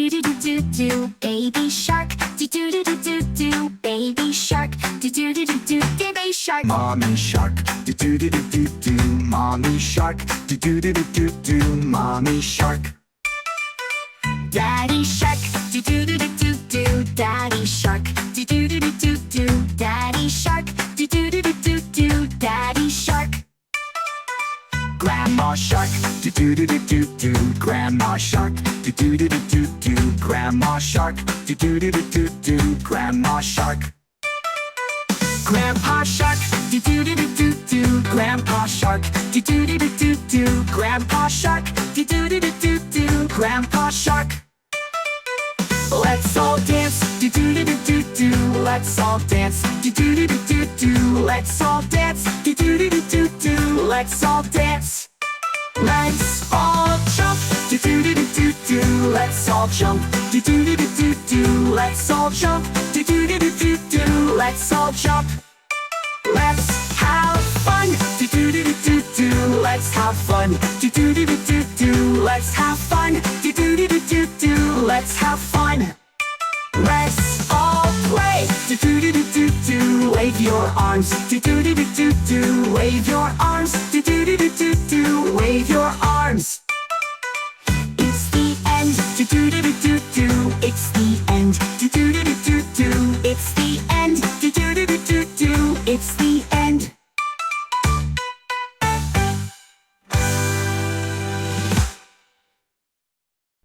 do do do do do, baby shark. Do do do do do do, baby shark. Do do do do do, baby shark. Mommy shark, do do do do do do. Mommy shark, do do do do do do. Mommy shark. Daddy shark. Do do do do do do, daddy shark. Do do do do do do, daddy shark. Do do do do do do, daddy shark. Grandma shark, do do do do do do. Grandma shark, do do do do do do. Grandma shark, do do do do do do. Grandma shark. Grandpa shark, do do do do do do. Grandpa shark, do do do do do do. Grandpa shark, do do do do do do. Grandpa shark. Let's all dance, do do do do do do. Let's all dance, do do do do do do. Let's all dance, do do do do do do. Let's all dance. Let's all jump, do do do do do do. Let's all jump, do do do do do do. Let's all jump, do do do do do do. Let's all jump. Let's have fun, do do do do do do. Let's have fun, do do do do do do. Let's have fun, do do do do do do. Let's have fun. Let's all play, do do do do do do. Wave your arms, do do do do do do. Wave your arms, do do do do do do. Wave your arms.